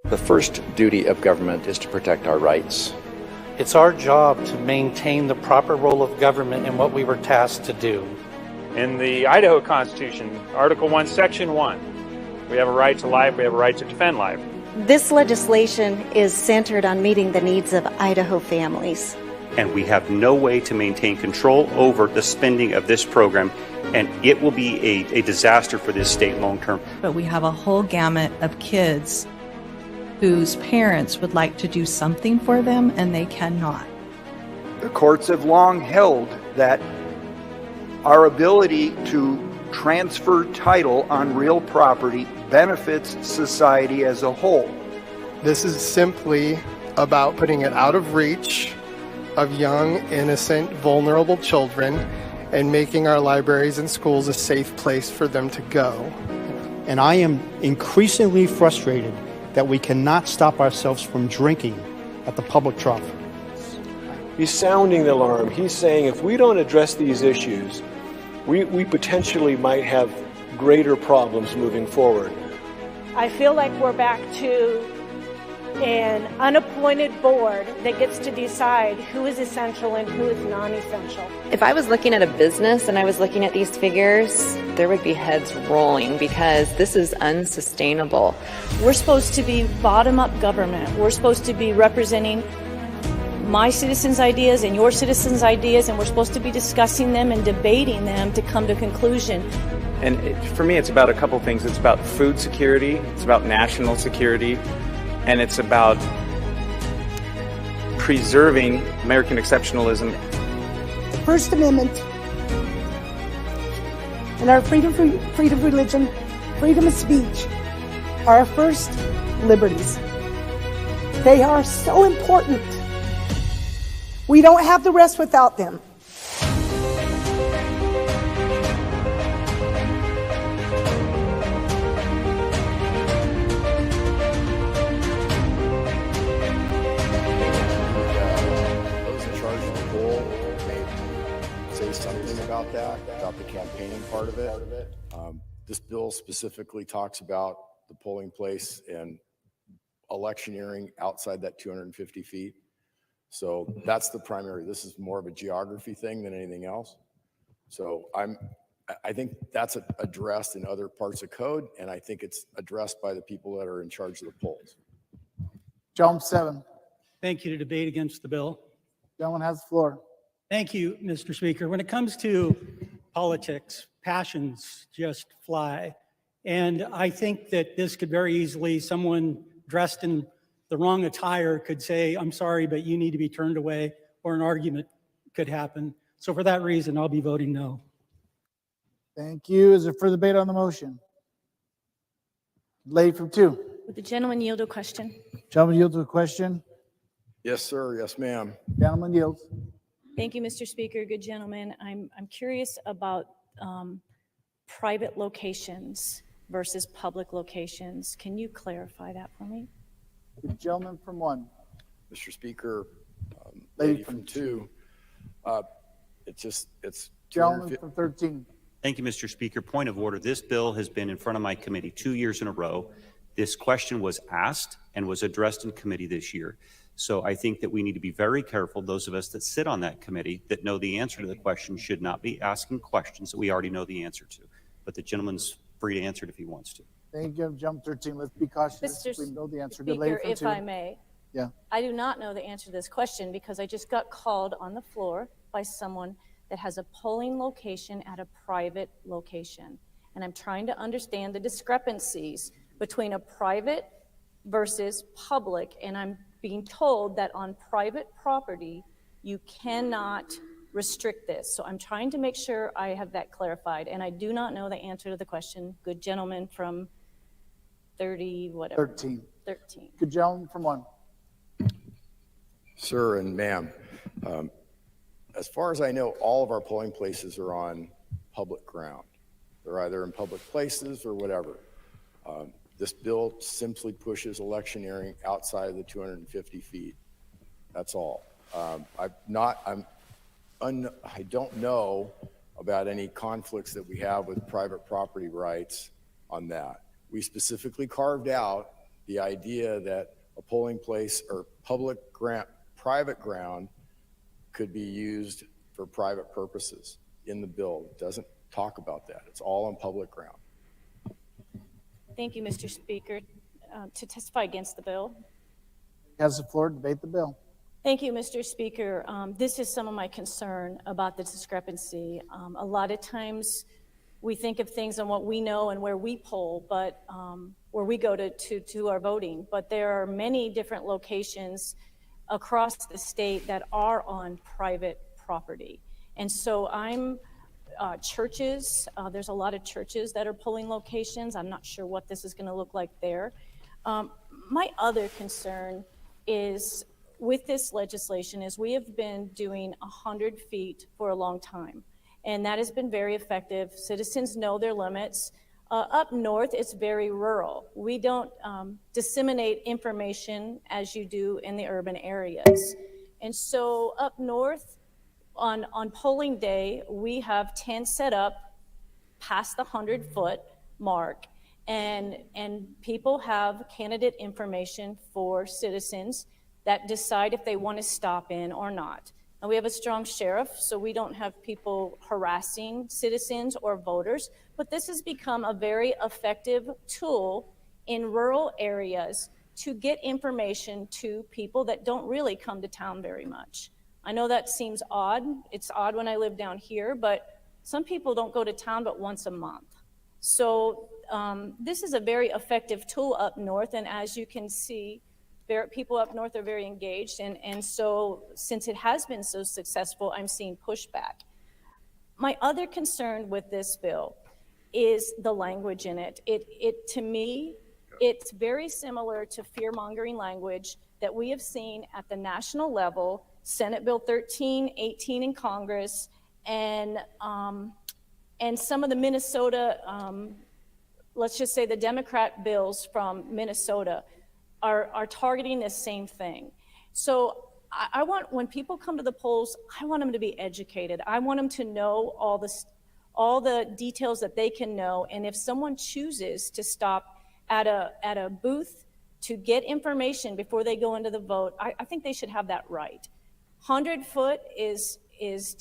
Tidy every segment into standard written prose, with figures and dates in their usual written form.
The first duty of government is to protect our rights. It's our job to maintain the proper role of government in what we were tasked to do. In the Idaho Constitution, Article 1, Section 1, we have a right to life, we have a right to defend life. This legislation is centered on meeting the needs of Idaho families. And we have no way to maintain control over the spending of this program, and it will be a disaster for this state long term. But we have a whole gamut of kids whose parents would like to do something for them and they cannot. The courts have long held that our ability to transfer title on real property benefits society as a whole. This is simply about putting it out of reach of young, innocent, vulnerable children and making our libraries and schools a safe place for them to go. And I am increasingly frustrated that we cannot stop ourselves from drinking at the public trough. He's sounding the alarm. He's saying if we don't address these issues, we potentially might have greater problems moving forward. I feel like we're back to an unappointed board that gets to decide who is essential and who is non-essential. If I was looking at a business and I was looking at these figures, there would be heads rolling because this is unsustainable. We're supposed to be bottom-up government. We're supposed to be representing my citizens' ideas and your citizens' ideas, and we're supposed to be discussing them and debating them to come to a conclusion. And for me, it's about a couple things. It's about food security, it's about national security, and it's about preserving American exceptionalism. The First Amendment and our freedom of religion, freedom of speech are our first liberties. They are so important. We don't have the rest without them. About the campaigning part of it. This bill specifically talks about the polling place and electioneering outside that 250 feet. So that's the primary. This is more of a geography thing than anything else. So I think that's addressed in other parts of code, and I think it's addressed by the people that are in charge of the polls. Gentleman 7. Thank you. To debate against the bill. Gentleman has the floor. Thank you, Mr. Speaker. When it comes to politics, passions just fly. And I think that this could very easily, someone dressed in the wrong attire could say, I'm sorry, but you need to be turned away, or an argument could happen. So for that reason, I'll be voting no. Thank you. Is there further debate on the motion? Lady from 2. Would the gentleman yield a question? Gentleman yield to a question. Yes, sir. Yes, ma'am. Gentleman yields. Thank you, Mr. Speaker. Good gentleman. I'm curious about private locations versus public locations. Can you clarify that for me? The gentleman from 1. Mr. Speaker, lady from 2. It's gentleman from 13. Thank you, Mr. Speaker. Point of order. This bill has been in front of my committee 2 years in a row. This question was asked and was addressed in committee this year. So I think that we need to be very careful. Those of us that sit on that committee that know the answer to the question should not be asking questions that we already know the answer to. But the gentleman's free to answer it if he wants to. Thank you. Jump 13. Let's be cautious. Mr. We know the answer. Speaker, if I may. Yeah. I do not know the answer to this question because I just got called on the floor by someone that has a polling location at a private location. And I'm trying to understand the discrepancies between a private versus public. And I'm being told that on private property, you cannot restrict this. So I'm trying to make sure I have that clarified. And I do not know the answer to the question. Good gentleman from 30, whatever. 13. 13. Good gentleman from 1. Sir and ma'am, as far as I know, all of our polling places are on public ground. They're either in public places or whatever. This bill simply pushes electioneering outside of the 250 feet. That's all. I don't know about any conflicts that we have with private property rights on that. We specifically carved out the idea that a polling place or private ground could be used for private purposes in the bill. It doesn't talk about that. It's all on public ground. Thank you, Mr. Speaker. To testify against the bill. Has the floor to debate the bill. Thank you, Mr. Speaker. This is some of my concern about the discrepancy. A lot of times we think of things on what we know and where we poll, but where we go to our voting. But there are many different locations across the state that are on private property. And so churches, there's a lot of churches that are polling locations. I'm not sure what this is going to look like there. My other concern is with this legislation is we have been doing 100 feet for a long time, and that has been very effective. Citizens know their limits. Up north, it's very rural. We don't disseminate information as you do in the urban areas. And so up north, on polling day, we have tents set up past the 100-foot mark, and people have candidate information for citizens that decide if they want to stop in or not. And we have a strong sheriff, so we don't have people harassing citizens or voters, but this has become a very effective tool in rural areas to get information to people that don't really come to town very much. I know that seems odd. It's odd when I live down here, but some people don't go to town but once a month. So this is a very effective tool up north, and as you can see, people up north are very engaged, and so since it has been so successful, I'm seeing pushback. My other concern with this bill is the language in it. To me, it's very similar to fear-mongering language that we have seen at the national level, Senate Bill 1318 in Congress, and some of the Minnesota, let's just say the Democrat bills from Minnesota are targeting the same thing. So I want, when people come to the polls, I want them to be educated. I want them to know all the details that they can know. And if someone chooses to stop at a booth to get information before they go into the vote, I think they should have that right. 100-foot is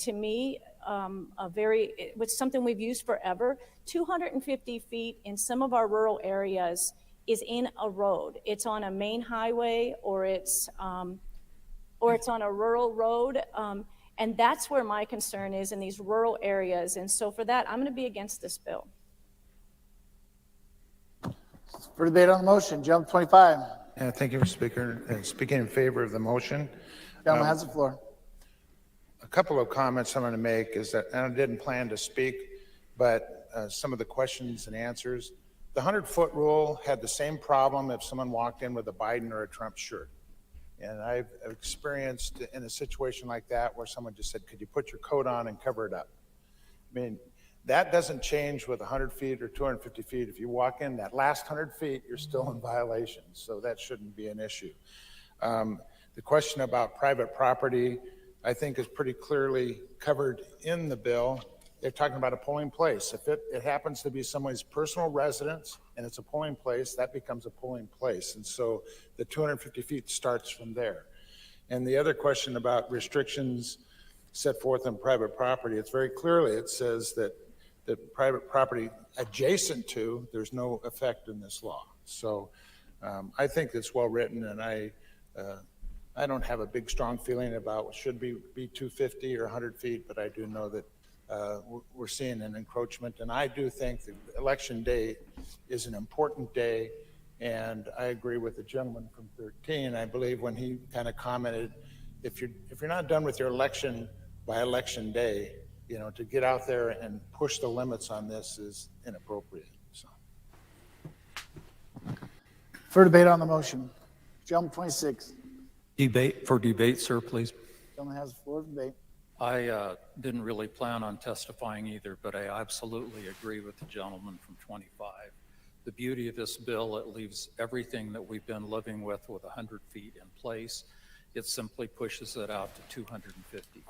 to me it's something we've used forever. 250 feet in some of our rural areas is in a road. It's on a main highway, or it's on a rural road. And that's where my concern is, in these rural areas. And so for that, I'm going to be against this bill. For debate on the motion, Gentleman 25. Thank you, Mr. Speaker. And speaking in favor of the motion. Gentleman has the floor. A couple of comments I'm going to make is that, and I didn't plan to speak, but some of the questions and answers. The 100-foot rule had the same problem if someone walked in with a Biden or a Trump shirt. And I've experienced in a situation like that where someone just said, could you put your coat on and cover it up? I mean, that doesn't change with 100 feet or 250 feet. If you walk in that last 100 feet, you're still in violation. So that shouldn't be an issue. The question about private property, I think, is pretty clearly covered in the bill. They're talking about a polling place. If it happens to be someone's personal residence and it's a polling place, that becomes a polling place. And so the 250 feet starts from there. And the other question about restrictions set forth on private property, it's very clearly, it says that private property adjacent to, there's no effect in this law. So I think it's well written, and I don't have a big, strong feeling about should be 250 or 100 feet, but I do know that we're seeing an encroachment. And I do think that election day is an important day. And I agree with the gentleman from 13. I believe when he kind of commented, if you're not done with your election by election day, you know, to get out there and push the limits on this is inappropriate. So. For debate on the motion, Gentleman 26. Debate, sir, please. Gentleman has the floor for debate. I didn't really plan on testifying either, but I absolutely agree with the gentleman from 25. The beauty of this bill, it leaves everything that we've been living with 100 feet in place. It simply pushes it out to 250.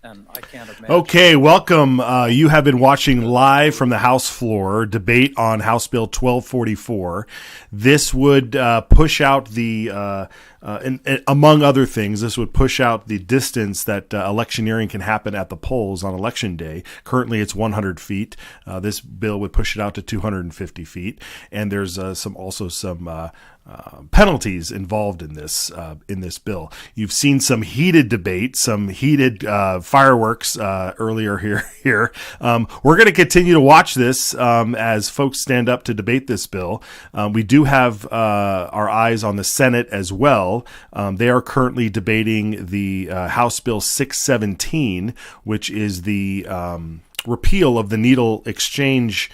And I can't imagine. Okay, welcome. You have been watching live from the House floor debate on House Bill 1244. This would push out the, and among other things, this would push out the distance that electioneering can happen at the polls on Election Day. Currently, it's 100 feet. This bill would push it out to 250 feet. And there's also some penalties involved in this bill. You've seen some heated debate, some heated fireworks earlier here. We're going to continue to watch this as folks stand up to debate this bill. We do have our eyes on the Senate as well. They are currently debating the House Bill 617, which is the repeal of the needle exchange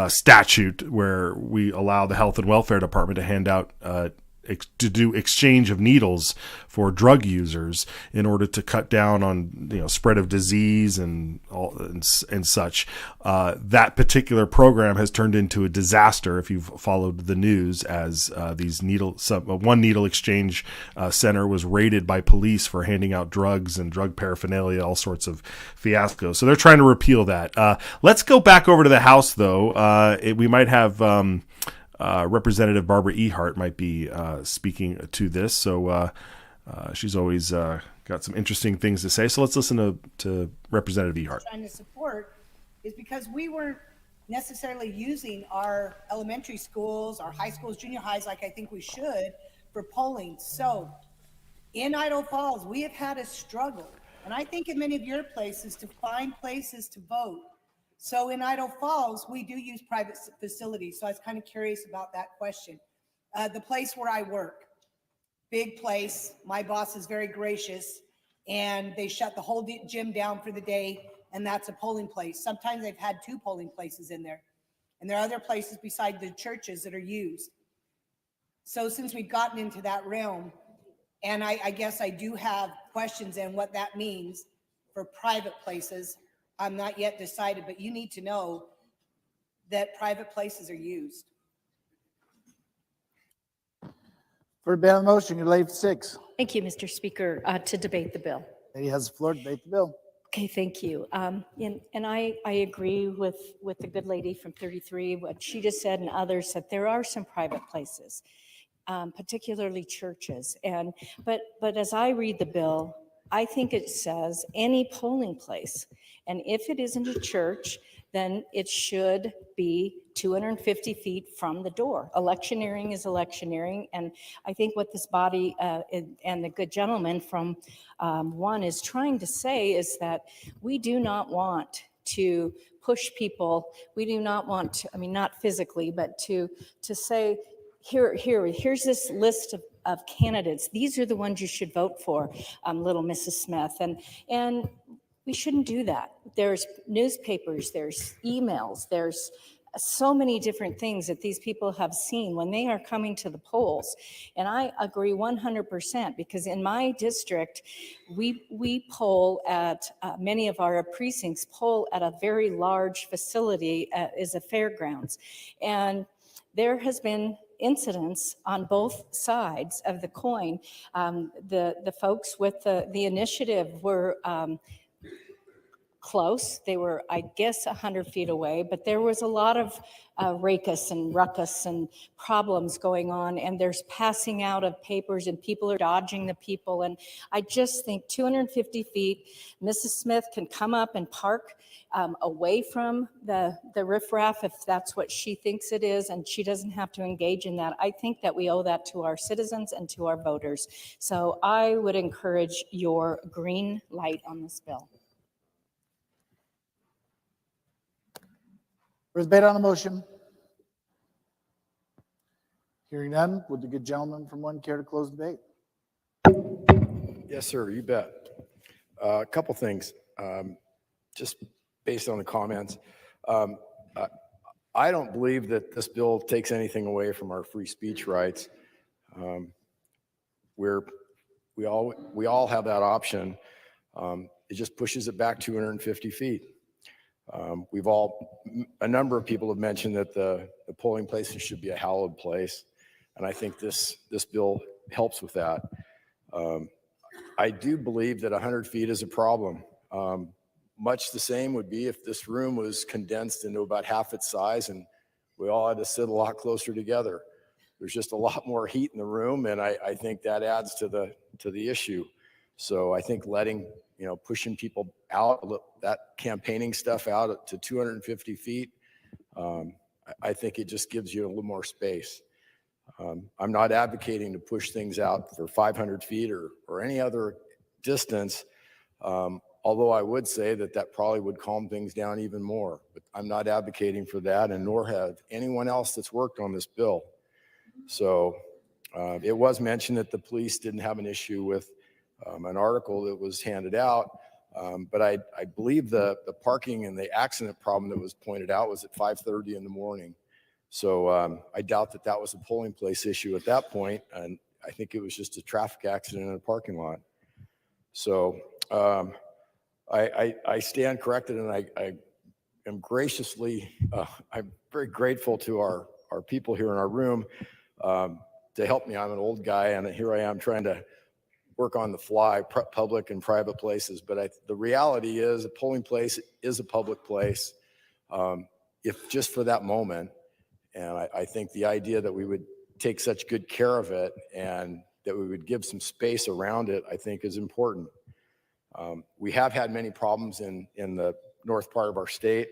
statute, where we allow the Health and Welfare Department to hand out to do exchange of needles for drug users in order to cut down on spread of disease and such. That particular program has turned into a disaster if you've followed the news, as these one needle exchange center was raided by police for handing out drugs and drug paraphernalia, all sorts of fiascos. So they're trying to repeal that. Let's go back over to the House, though. We might have Representative Barbara Ehart might be speaking to this, so she's always got some interesting things to say. So let's listen to Representative Ehart. Trying to support is because we weren't necessarily using our elementary schools, our high schools, junior highs, like I think we should, for polling. So in Idaho Falls, we have had a struggle, and I think in many of your places, to find places to vote. So in Idaho Falls, we do use private facilities. So I was kind of curious about that question. The place where I work, big place. My boss is very gracious, and they shut the whole gym down for the day, and that's a polling place. Sometimes they've had 2 polling places in there, and there are other places beside the churches that are used. So since we've gotten into that realm, and I guess I do have questions on what that means for private places. I'm not yet decided, but you need to know that private places are used. For debate on the motion, you're late 6. Thank you, Mr. Speaker, to debate the bill. Lady has the floor to debate the bill. Okay, thank you. And I agree with the good lady from 33, what she just said, and others, that there are some private places, particularly churches. But as I read the bill, I think it says any polling place. And if it isn't a church, then it should be 250 feet from the door. Electioneering is electioneering. And I think what this body and the good gentleman from one is trying to say is that we do not want to push people. We do not want to, I mean, not physically, but to say, here's this list of candidates. These are the ones you should vote for, little Mrs. Smith. And we shouldn't do that. There's newspapers, there's emails, there's so many different things that these people have seen when they are coming to the polls. And I agree 100%, because in my district, we poll at, many of our precincts poll at a very large facility, is a fairgrounds. And there has been incidents on both sides of the coin. The folks with the initiative were close. They were, I guess, 100 feet away, but there was a lot of raucous and ruckus and problems going on, and there's passing out of papers, and people are dodging the people. And I just think 250 feet, Mrs. Smith can come up and park away from the riffraff if that's what she thinks it is, and she doesn't have to engage in that. I think that we owe that to our citizens and to our voters. So I would encourage your green light on this bill. For debate on the motion. Hearing none, would the good gentleman from one care to close debate? Yes, sir, you bet. A couple things, just based on the comments. I don't believe that this bill takes anything away from our free speech rights. We all have that option. It just pushes it back 250 feet. A number of people have mentioned that the polling places should be a hallowed place, and I think this bill helps with that. I do believe that 100 feet is a problem. Much the same would be if this room was condensed into about half its size and we all had to sit a lot closer together. There's just a lot more heat in the room, and I think that adds to the issue. So I think pushing people out, that campaigning stuff out to 250 feet, I think it just gives you a little more space. I'm not advocating to push things out for 500 feet or any other distance, although I would say that probably would calm things down even more. But I'm not advocating for that, and nor have anyone else that's worked on this bill. So it was mentioned that the police didn't have an issue with an article that was handed out, but I believe the parking and the accident problem that was pointed out was at 5:30 in the morning. So I doubt that was a polling place issue at that point, and I think it was just a traffic accident in a parking lot. So I stand corrected, and I am graciously, I'm very grateful to our people here in our room to help me. I'm an old guy, and here I am trying to work on the fly, public and private places. But the reality is a polling place is a public place, if just for that moment. And I think the idea that we would take such good care of it and that we would give some space around it, I think is important. We have had many problems in the north part of our state.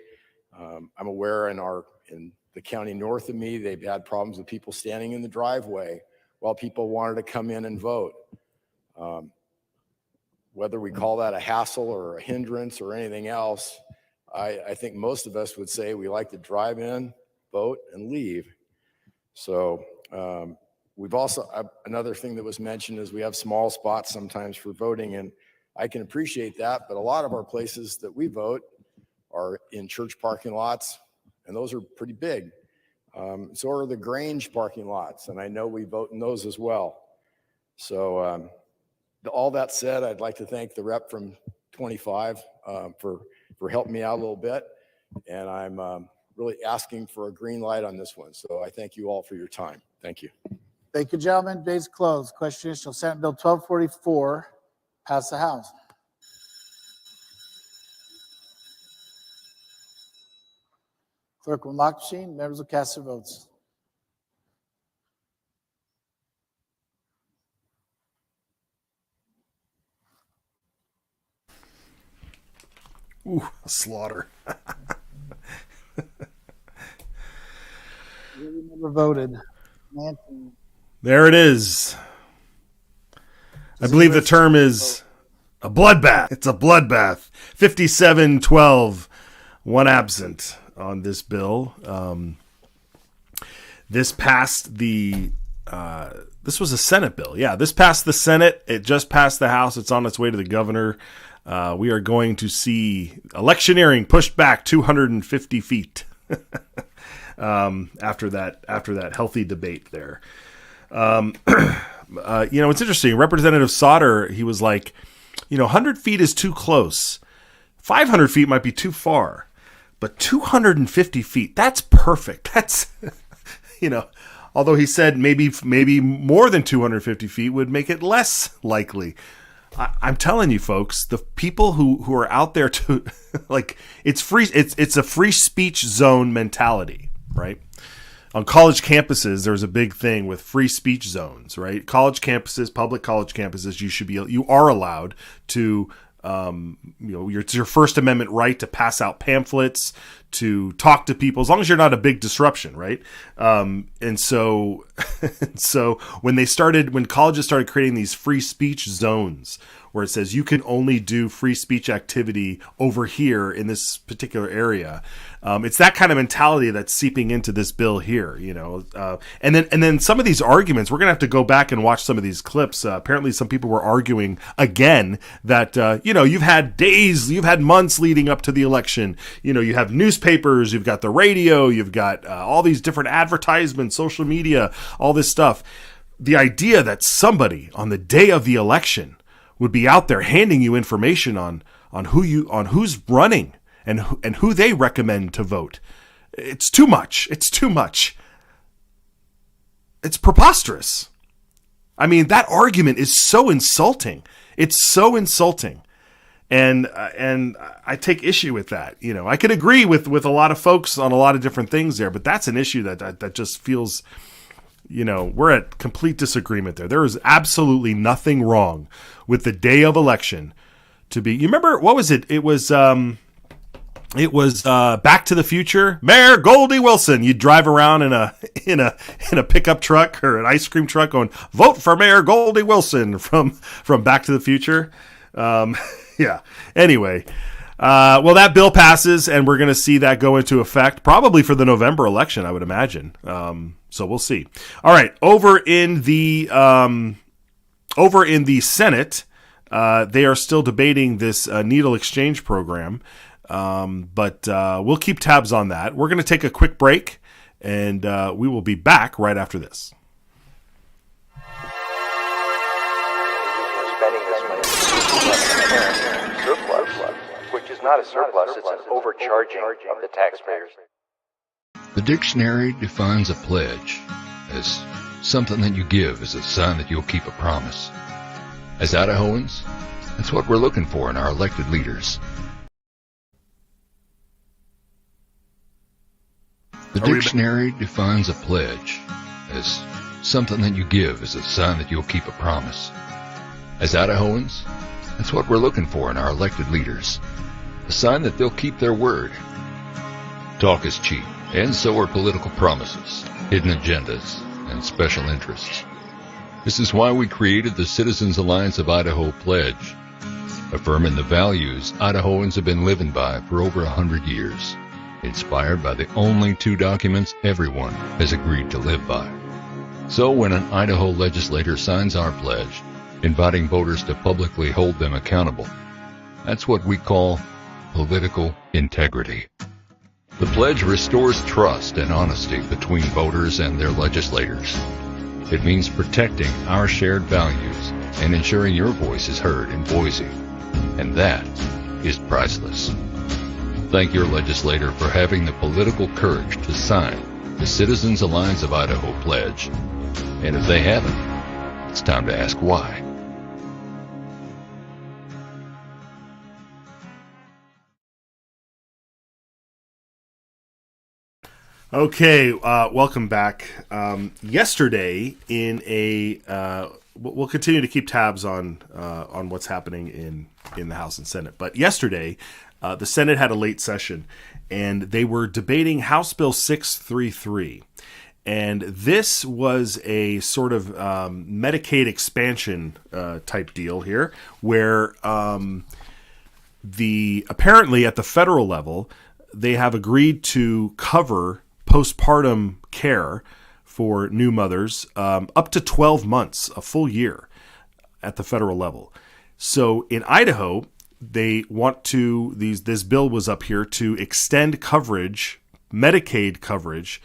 I'm aware in the county north of me, they've had problems with people standing in the driveway while people wanted to come in and vote. Whether we call that a hassle or a hindrance or anything else, I think most of us would say we like to drive in, vote, and leave. So we've also, another thing that was mentioned is we have small spots sometimes for voting, and I can appreciate that, but a lot of our places that we vote are in church parking lots, and those are pretty big. So are the Grange parking lots, and I know we vote in those as well. So all that said, I'd like to thank the rep from 25 for helping me out a little bit, and I'm really asking for a green light on this one. So I thank you all for your time. Thank you. Thank you, gentlemen. Debate's closed. Question is, shall Senate Bill 1244 pass the House? Clerk will unlock the machine. Members will cast their votes. Ooh, a slaughter. Never voted. There it is. I believe the term is a bloodbath. It's a bloodbath. 57-12, one absent on this bill. This passed the. This was a Senate bill. Yeah, this passed the Senate. It just passed the House. It's on its way to the governor. We are going to see electioneering pushed back 250 feet after that healthy debate there. It's interesting. Representative Sauter, he was like, 100 feet is too close. 500 feet might be too far, but 250 feet, that's perfect. That's, although he said maybe more than 250 feet would make it less likely. I'm telling you, folks, the people who are out there to it's free. It's a free speech zone mentality, right? On college campuses, there's a big thing with free speech zones, right? College campuses, public college campuses, you are allowed to, it's your First Amendment right to pass out pamphlets, to talk to people, as long as you're not a big disruption, right? And so when colleges started creating these free speech zones, where it says you can only do free speech activity over here in this particular area, it's that kind of mentality that's seeping into this bill here, and then some of these arguments, we're gonna have to go back and watch some of these clips. Apparently, some people were arguing again that you've had months leading up to the election. You have newspapers, you've got the radio, you've got all these different advertisements, social media, all this stuff. The idea that somebody on the day of the election would be out there handing you information on who's running and who they recommend to vote. It's too much. It's too much. It's preposterous. I mean, that argument is so insulting. It's so insulting. And I take issue with that. You know, I could agree with a lot of folks on a lot of different things there, but that's an issue that just feels, you know, we're at complete disagreement there. There is absolutely nothing wrong with the day of election to be. You remember, what was it? It was Back to the Future. Mayor Goldie Wilson. You'd drive around in a pickup truck or an ice cream truck going, "Vote for Mayor Goldie Wilson" from Back to the Future. Yeah. Anyway, well, that bill passes, and we're going to see that go into effect probably for the November election, I would imagine. So we'll see. All right, over in the Senate, they are still debating this needle exchange program, but we'll keep tabs on that. We're going to take a quick break, and we will be back right after this. Surplus, which is not a surplus, it's an overcharging of the taxpayers. The dictionary defines a pledge as something that you give as a sign that you'll keep a promise. As Idahoans, that's what we're looking for in our elected leaders. The dictionary defines a pledge as something that you give as a sign that you'll keep a promise. As Idahoans, that's what we're looking for in our elected leaders. A sign that they'll keep their word. Talk is cheap, and so are political promises, hidden agendas, and special interests. This is why we created the Citizens Alliance of Idaho Pledge, affirming the values Idahoans have been living by for over 100 years, inspired by the only two documents everyone has agreed to live by. So when an Idaho legislator signs our pledge, inviting voters to publicly hold them accountable, that's what we call political integrity. The pledge restores trust and honesty between voters and their legislators. It means protecting our shared values and ensuring your voice is heard in Boise. And that is priceless. Thank your legislator for having the political courage to sign the Citizens Alliance of Idaho Pledge. And if they haven't, it's time to ask why. Okay, welcome back. Yesterday, we'll continue to keep tabs on what's happening in the House and Senate. But yesterday, the Senate had a late session, and they were debating House Bill 633. And this was a sort of Medicaid expansion type deal here, where apparently at the federal level, they have agreed to cover postpartum care for new mothers up to 12 months, a full year at the federal level. So in Idaho, they want to, this bill was up here to extend coverage, Medicaid coverage,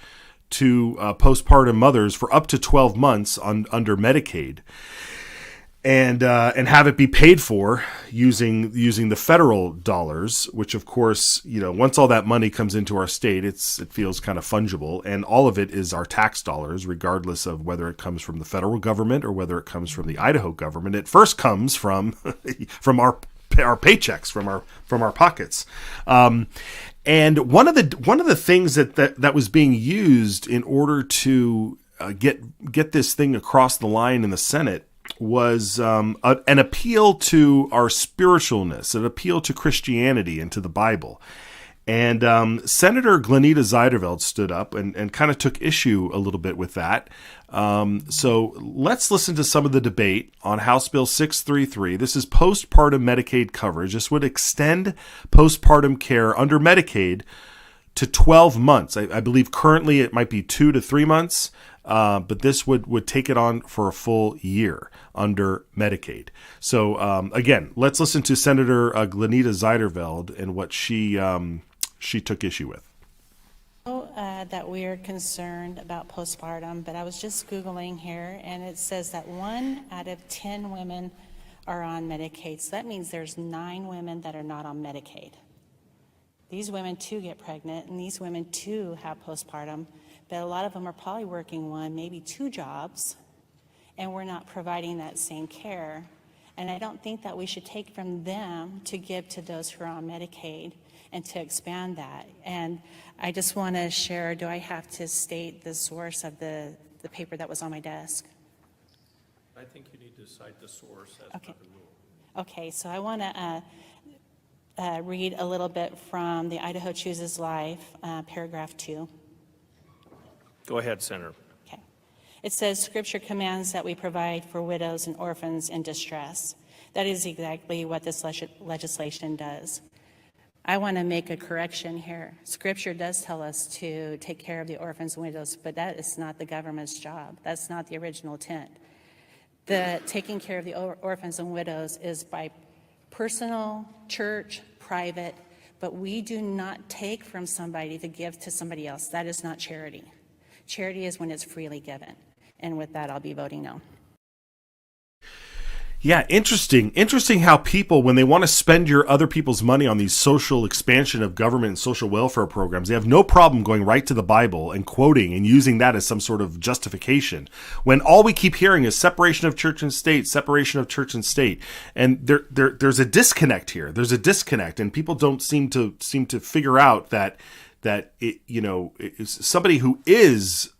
to postpartum mothers for up to 12 months under Medicaid, and have it be paid for using the federal dollars, which of course, you know, once all that money comes into our state, it feels kind of fungible, and all of it is our tax dollars, regardless of whether it comes from the federal government or whether it comes from the Idaho government. It first comes from our paychecks, from our pockets. And one of the things that was being used in order to get this thing across the line in the Senate was an appeal to our spiritualness, an appeal to Christianity and to the Bible. And Senator Glenita Zeiderveld stood up and kind of took issue a little bit with that. So let's listen to some of the debate on House Bill 633. This is postpartum Medicaid coverage. This would extend postpartum care under Medicaid to 12 months. I believe currently it might be 2 to 3 months. But this would take it on for a full year under Medicaid. So again, let's listen to Senator Glenita Zeiderveld and what she took issue with. That we are concerned about postpartum, but I was just Googling here, and it says that 1 out of 10 women are on Medicaid. So that means there's 9 women that are not on Medicaid. These women too get pregnant, and these women too have postpartum. But a lot of them are probably working 1, maybe 2 jobs, and we're not providing that same care. And I don't think that we should take from them to give to those who are on Medicaid and to expand that. And I just want to share, do I have to state the source of the paper that was on my desk? I think you need to cite the source as Okay. per the rule. Okay, so I want to read a little bit from the Idaho Chooses Life, paragraph 2. Go ahead, Senator. Okay. It says, Scripture commands that we provide for widows and orphans in distress. That is exactly what this legislation does. I want to make a correction here. Scripture does tell us to take care of the orphans and widows, but that is not the government's job. That's not the original intent. The taking care of the orphans and widows is by personal, church, private, but we do not take from somebody to give to somebody else. That is not charity. Charity is when it's freely given. And with that, I'll be voting no. Yeah, interesting how people, when they want to spend your other people's money on these social expansion of government and social welfare programs, they have no problem going right to the Bible and quoting and using that as some sort of justification, when all we keep hearing is separation of church and state, separation of church and state. And there's a disconnect here. There's a disconnect, and people don't seem to figure out that it, it's somebody who is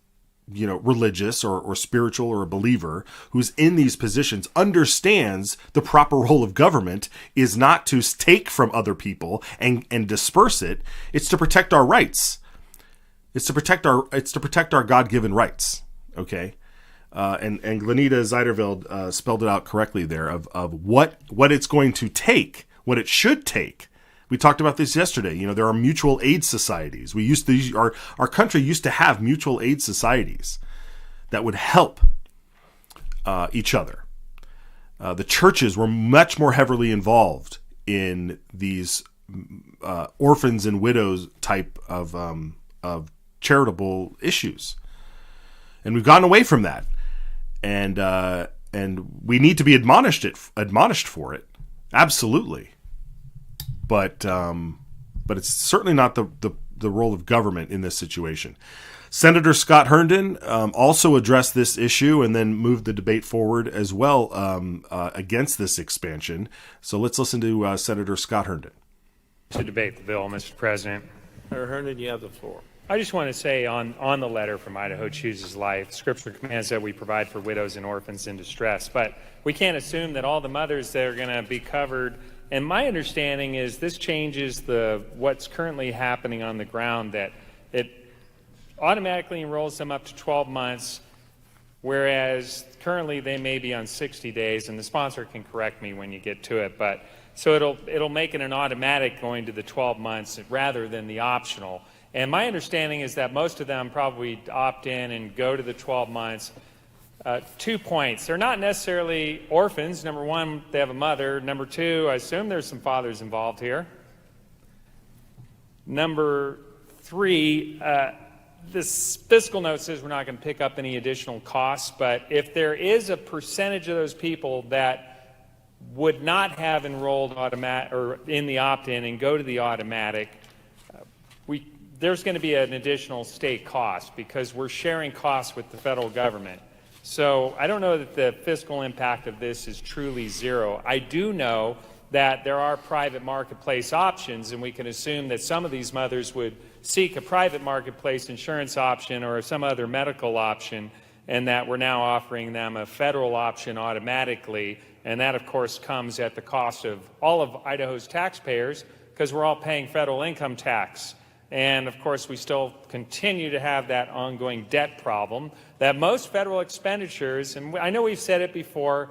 religious or spiritual or a believer who's in these positions understands the proper role of government is not to take from other people and disperse it. It's to protect our rights. It's to protect our God-given rights. Okay. And Glenita Zeiderveld spelled it out correctly there of what it's going to take, what it should take. We talked about this yesterday. There are mutual aid societies. Our country used to have mutual aid societies that would help each other. The churches were much more heavily involved in these orphans and widows type of charitable issues, and we've gotten away from that. And we need to be admonished for it. Absolutely. But it's certainly not the role of government in this situation. Senator Scott Herndon also addressed this issue and then moved the debate forward as well against this expansion. So let's listen to Senator Scott Herndon. To debate the bill, Mr. President. Senator Herndon, you have the floor. I just want to say on the letter from Idaho Chooses Life, Scripture commands that we provide for widows and orphans in distress. But we can't assume that all the mothers that are going to be covered. And my understanding is this changes what's currently happening on the ground, that it automatically enrolls them up to 12 months, whereas currently they may be on 60 days, and the sponsor can correct me when you get to it. But so it'll make it an automatic going to the 12 months rather than the optional. And my understanding is that most of them probably opt in and go to the 12 months. 2 points. They're not necessarily orphans. Number one, they have a mother. Number two, I assume there's some fathers involved here. Number three, this fiscal note says we're not going to pick up any additional costs, but if there is a percentage of those people that would not have enrolled in the opt-in and go to the automatic, there's going to be an additional state cost because we're sharing costs with the federal government. So I don't know that the fiscal impact of this is truly zero. I do know that there are private marketplace options, and we can assume that some of these mothers would seek a private marketplace insurance option or some other medical option, and that we're now offering them a federal option automatically. And that, of course, comes at the cost of all of Idaho's taxpayers because we're all paying federal income tax. And, of course, we still continue to have that ongoing debt problem that most federal expenditures, and I know we've said it before,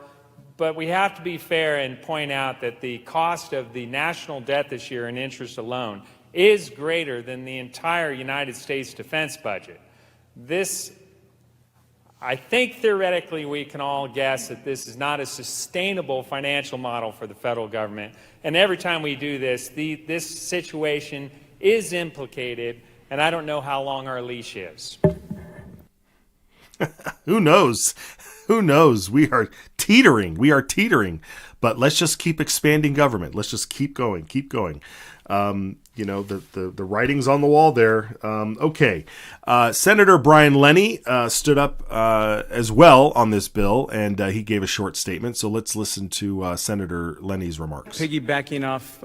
but we have to be fair and point out that the cost of the national debt this year in interest alone is greater than the entire United States defense budget. I think theoretically we can all guess that this is not a sustainable financial model for the federal government. And every time we do this, this situation is implicated, and I don't know how long our leash is. Who knows? We are teetering. But let's just keep expanding government. Let's just keep going. The writing's on the wall there. Okay. Senator Brian Lenny stood up as well on this bill, and he gave a short statement. So let's listen to Senator Lenny's remarks. Piggybacking off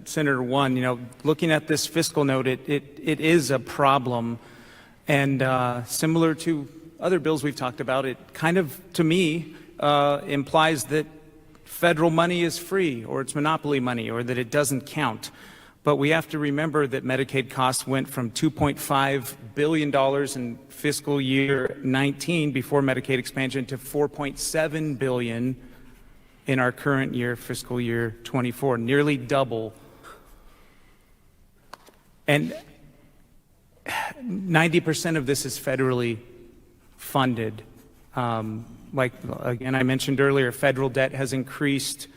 Senator One, looking at this fiscal note, it is a problem. And similar to other bills we've talked about, it kind of, to me, implies that federal money is free, or it's monopoly money, or that it doesn't count. But we have to remember that Medicaid costs went from $2.5 billion in fiscal year 19 before Medicaid expansion to $4.7 billion in our current year, fiscal year 24, nearly double. And 90% of this is federally funded. Like, again, I mentioned earlier, federal debt has increased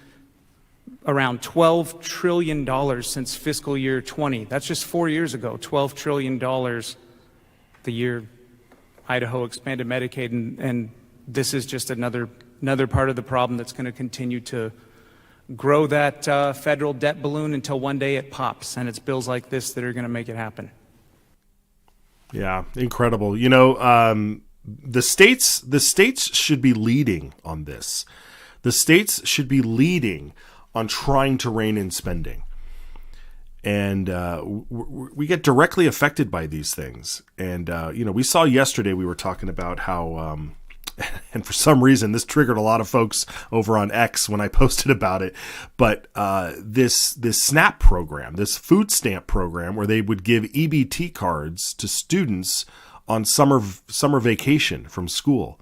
around $12 trillion since fiscal year 20. That's just 4 years ago, $12 trillion the year Idaho expanded Medicaid, and this is just another part of the problem that's going to continue to grow that federal debt balloon until one day it pops, and it's bills like this that are going to make it happen. Yeah, incredible. The states should be leading on this. The states should be leading on trying to rein in spending. And we get directly affected by these things. And, we saw yesterday, we were talking about how, and for some reason, this triggered a lot of folks over on X when I posted about it. But this SNAP program, this food stamp program, where they would give EBT cards to students on summer vacation from school.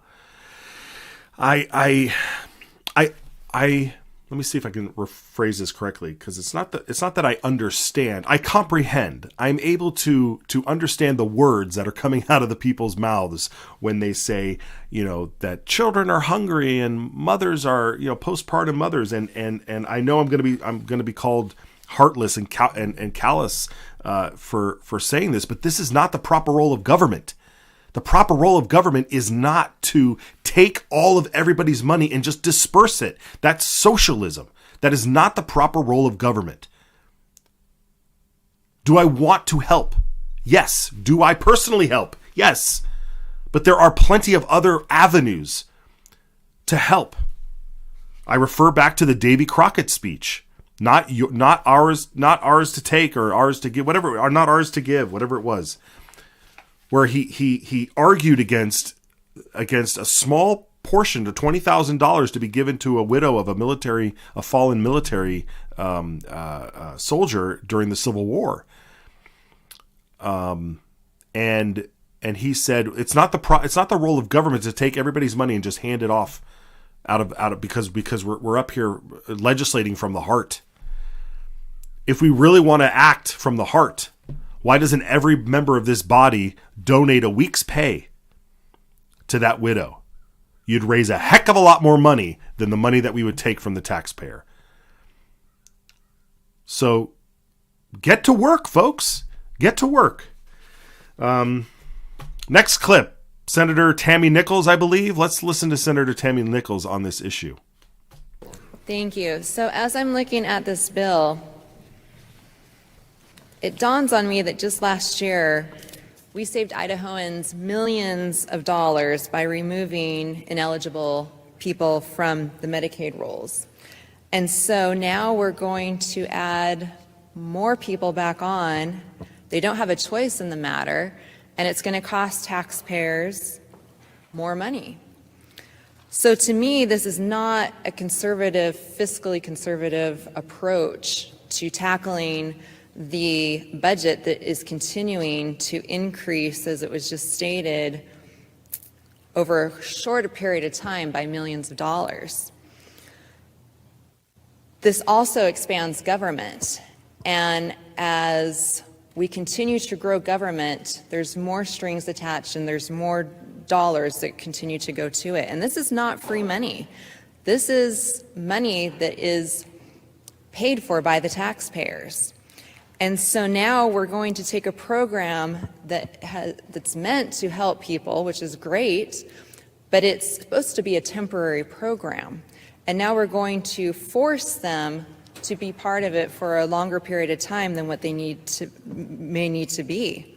Let me see if I can rephrase this correctly, because it's not that I understand. I comprehend. I'm able to understand the words that are coming out of the people's mouths when they say, that children are hungry and mothers are, postpartum mothers, and I know I'm going to be called heartless and callous for saying this, but this is not the proper role of government. The proper role of government is not to take all of everybody's money and just disperse it. That's socialism. That is not the proper role of government. Do I want to help? Yes. Do I personally help? Yes. But there are plenty of other avenues to help. I refer back to the Davy Crockett speech. Not ours to take or ours to give, whatever, or not ours to give, whatever it was. Where he argued against a small portion to $20,000 to be given to a widow of a fallen military soldier during the Civil War. And he said it's not the role of government to take everybody's money and just hand it off out of because we're up here legislating from the heart. If we really want to act from the heart, why doesn't every member of this body donate a week's pay to that widow? You'd raise a heck of a lot more money than the money that we would take from the taxpayer. So get to work, folks. Get to work. Next clip, Senator Tammy Nichols, I believe. Let's listen to Senator Tammy Nichols on this issue. Thank you. So as I'm looking at this bill, it dawns on me that just last year, we saved Idahoans millions of dollars by removing ineligible people from the Medicaid rolls. And so now we're going to add more people back on. They don't have a choice in the matter, and it's going to cost taxpayers more money. So to me, this is not a fiscally conservative approach to tackling the budget that is continuing to increase, as it was just stated, over a shorter period of time by millions of dollars. This also expands government, and as we continue to grow government, there's more strings attached and there's more dollars that continue to go to it. And this is not free money. This is money that is paid for by the taxpayers. And so now we're going to take a program that's meant to help people, which is great, but it's supposed to be a temporary program. And now we're going to force them to be part of it for a longer period of time than what they may need to be.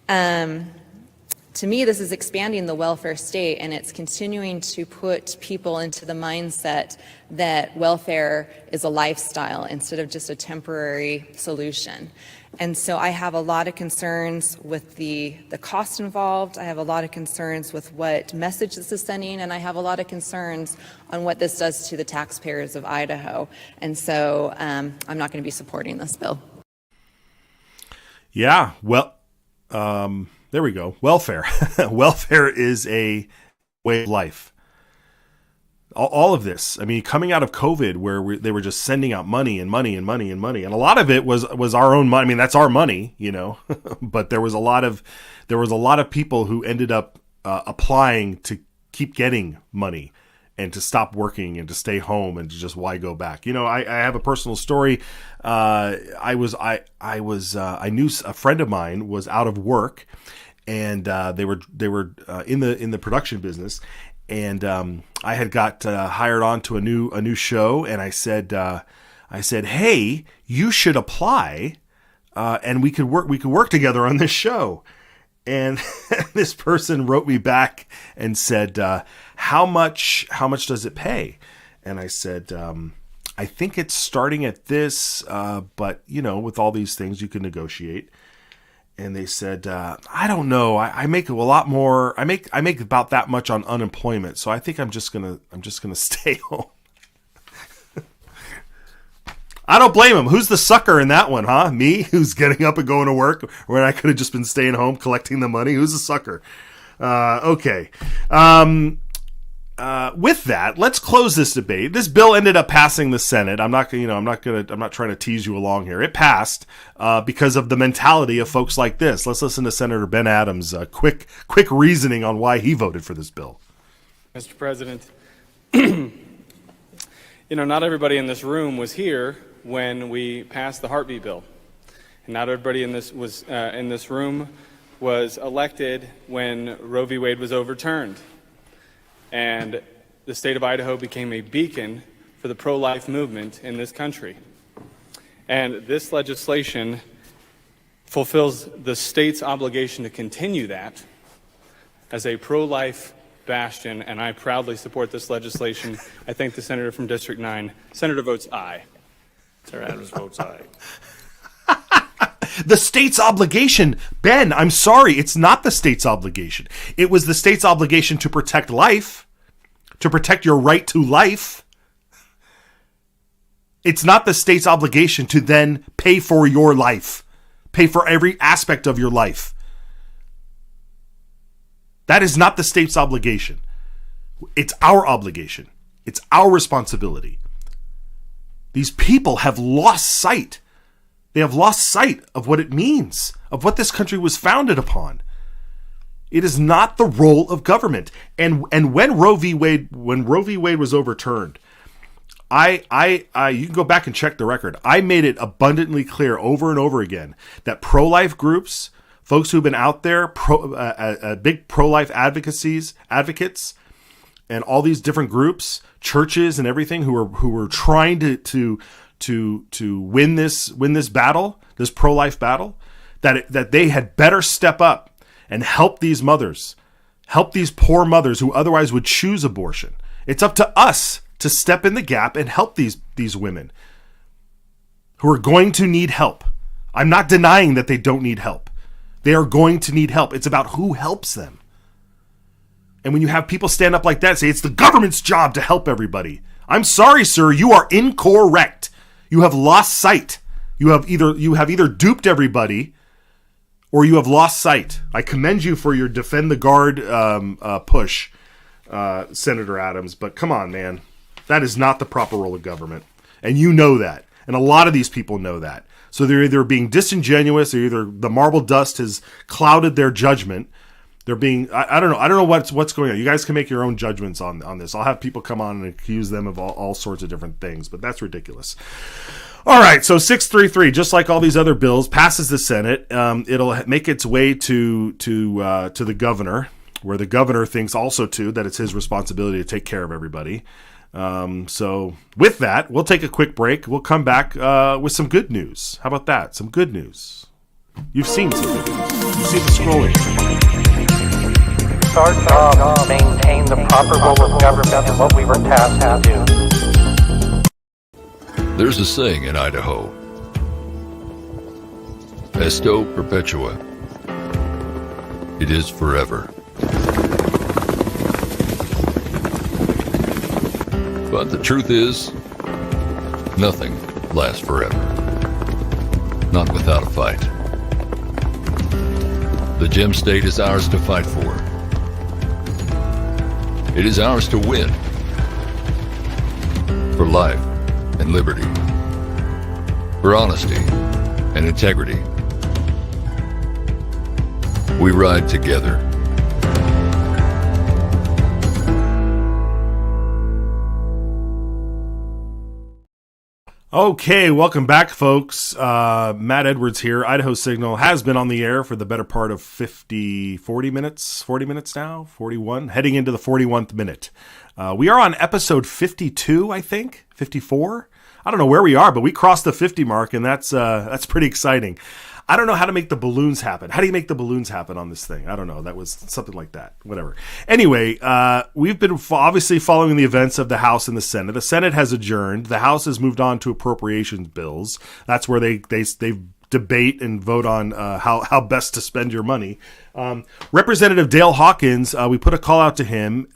To me, this is expanding the welfare state, and it's continuing to put people into the mindset that welfare is a lifestyle instead of just a temporary solution. And so I have a lot of concerns with the cost involved. I have a lot of concerns with what message this is sending, and I have a lot of concerns on what this does to the taxpayers of Idaho. And so I'm not going to be supporting this bill. Yeah, well, there we go. Welfare. Welfare is a way of life. All of this, I mean, coming out of COVID, where they were just sending out money and money and money and money, and a lot of it was our own money. I mean, that's our money, you know. But there was a lot of people who ended up applying to keep getting money and to stop working and to stay home and to just why go back. You know, I have a personal story. I knew a friend of mine was out of work, and they were in the production business. And I had got hired on to a new show, and I said, hey, you should apply, and we could work together on this show. And this person wrote me back and said, how much does it pay? And I said, I think it's starting at this, but you know, with all these things you can negotiate. And they said, I don't know. I make a lot more. I make about that much on unemployment. So I think I'm just gonna stay home. I don't blame him. Who's the sucker in that one, huh? Me, who's getting up and going to work when I could have just been staying home collecting the money. Who's the sucker? Okay. With that, let's close this debate. This bill ended up passing the Senate. I'm not trying to tease you along here. It passed because of the mentality of folks like this. Let's listen to Senator Ben Adams' quick reasoning on why he voted for this bill. Mr. President, not everybody in this room was here when we passed the heartbeat bill, and not everybody in this room was elected when Roe v. Wade was overturned. And the state of Idaho became a beacon for the pro-life movement in this country. And this legislation fulfills the state's obligation to continue that as a pro-life bastion, and I proudly support this legislation. I thank the senator from District 9. Senator votes aye. Senator Adams votes aye. The state's obligation, Ben, I'm sorry, it's not the state's obligation. It was the state's obligation to protect life, to protect your right to life. It's not the state's obligation to then pay for your life, pay for every aspect of your life. That is not the state's obligation. It's our obligation. It's our responsibility. These people have lost sight. They have lost sight of what it means, of what this country was founded upon. It is not the role of government. And when Roe v. Wade was overturned, you can go back and check the record. I made it abundantly clear over and over again that pro-life groups, folks who've been out there, big pro-life advocates, and all these different groups, churches and everything, who were trying to win this battle, this pro-life battle, that they had better step up and help these mothers, help these poor mothers who otherwise would choose abortion. It's up to us to step in the gap and help these women who are going to need help. I'm not denying that they don't need help. They are going to need help. It's about who helps them. And when you have people stand up like that and say it's the government's job to help everybody, I'm sorry, sir, you are incorrect. You have lost sight. You have either duped everybody or you have lost sight. I commend you for your defend the guard push, Senator Adams, but come on, man. That is not the proper role of government. And you know that. And a lot of these people know that. So they're either being disingenuous or either the marble dust has clouded their judgment. They're being, I don't know what's going on. You guys can make your own judgments on this. I'll have people come on and accuse them of all sorts of different things, but that's ridiculous. All right, so 633, just like all these other bills, passes the Senate. It'll make its way to the governor, where the governor thinks also too that it's his responsibility to take care of everybody. So with that, we'll take a quick break. We'll come back with some good news. How about that? Some good news. You've seen some good news. You've seen the scrolling. It's our job to maintain the proper role of government and what we were tasked to do. There's a saying in Idaho, Esto perpetua. It is forever. But the truth is, nothing lasts forever. Not without a fight. The Gem State is ours to fight for. It is ours to win. For life and liberty. For honesty and integrity. We ride together. Okay, welcome back, folks. Matt Edwards here. Idaho Signal has been on the air for the better part of 40 minutes now, 41, heading into the 41st minute. We are on episode 52, I think, 54. I don't know where we are, but we crossed the 50 mark, and that's pretty exciting. I don't know how to make the balloons happen. How do you make the balloons happen on this thing? I don't know. That was something like that. Whatever. Anyway, we've been obviously following the events of the House and the Senate. The Senate has adjourned. The House has moved on to appropriations bills. That's where they debate and vote on how best to spend your money. Representative Dale Hawkins, we put a call out to him.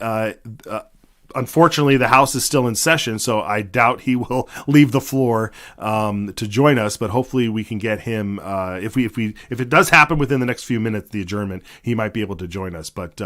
Unfortunately, the House is still in session, so I doubt he will leave the floor to join us. But hopefully, we can get him. If it does happen within the next few minutes, the adjournment, he might be able to join us. But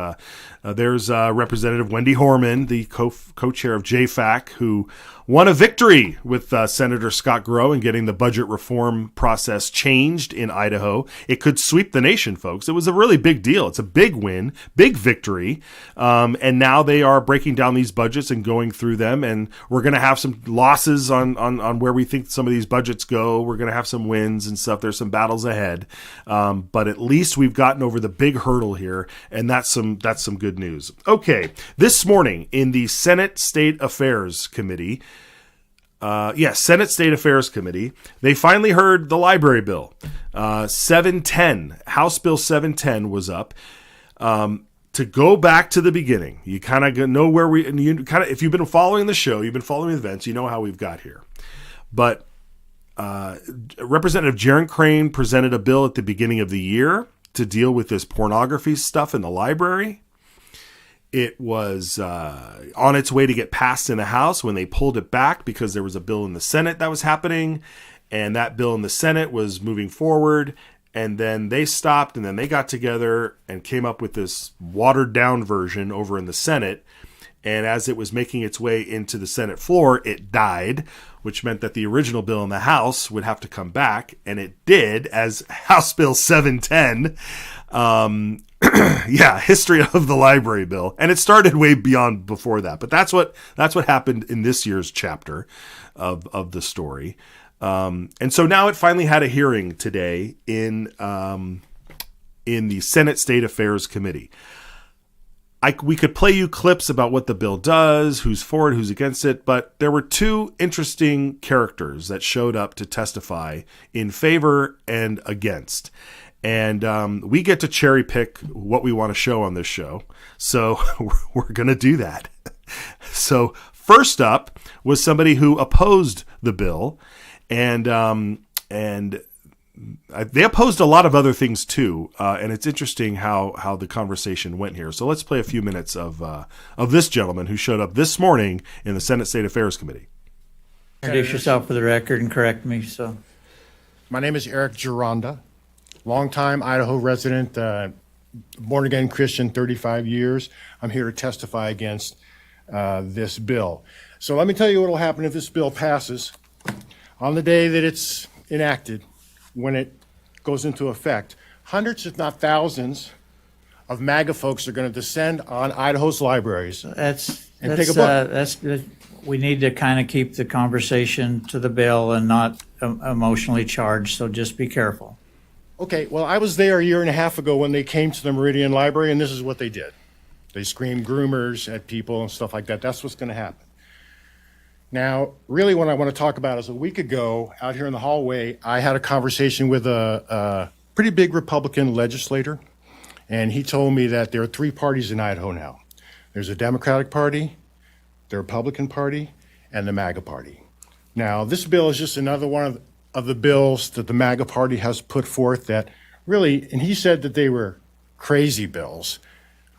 there's Representative Wendy Horman, the co-chair of JFAC, who won a victory with Senator Scott Grow in getting the budget reform process changed in Idaho. It could sweep the nation, folks. It was a really big deal. It's a big win, big victory. And now they are breaking down these budgets and going through them. And we're going to have some losses on where we think some of these budgets go. We're going to have some wins and stuff. There's some battles ahead. But at least we've gotten over the big hurdle here. And that's some good news. Okay. This morning in the Senate State Affairs Committee, Senate State Affairs Committee, they finally heard the library bill. 710, House Bill 710 was up. To go back to the beginning, you kind of know where if you've been following the show, you've been following the events, you know how we've got here. But Representative Jaron Crane presented a bill at the beginning of the year to deal with this pornography stuff in the library. It was on its way to get passed in the House when they pulled it back because there was a bill in the Senate that was happening, and that bill in the Senate was moving forward, and then they stopped, and then they got together and came up with this watered-down version over in the Senate, and as it was making its way into the Senate floor, it died, which meant that the original bill in the House would have to come back, and it did as House Bill 710. History of the library bill, and it started way beyond before that. But that's what happened in this year's chapter of the story. And so now it finally had a hearing today in the Senate State Affairs Committee. We could play you clips about what the bill does, who's for it, who's against it, but there were two interesting characters that showed up to testify in favor and against. And we get to cherry pick what we want to show on this show. So we're going to do that. So first up was somebody who opposed the bill. And they opposed a lot of other things too. And it's interesting how the conversation went here. So let's play a few minutes of this gentleman who showed up this morning in the Senate State Affairs Committee. Introduce yourself for the record and correct me. So, my name is Eric Gironda. Longtime Idaho resident, born-again Christian, 35 years. I'm here to testify against this bill. So let me tell you what will happen if this bill passes. On the day that it's enacted, when it goes into effect, hundreds, if not thousands, of MAGA folks are going to descend on Idaho's libraries take a book. We need to kind of keep the conversation to the bill and not emotionally charged, so just be careful. Okay, well, I was there a year and a half ago when they came to the Meridian Library, and this is what they did. They screamed groomers at people and stuff like that. That's what's going to happen. Now, really what I want to talk about is a week ago, out here in the hallway, I had a conversation with a pretty big Republican legislator, and he told me that there are three parties in Idaho now. There's a Democratic Party, the Republican Party, and the MAGA Party. Now, this bill is just another one of the bills that the MAGA Party has put forth that really, and he said that they were crazy bills.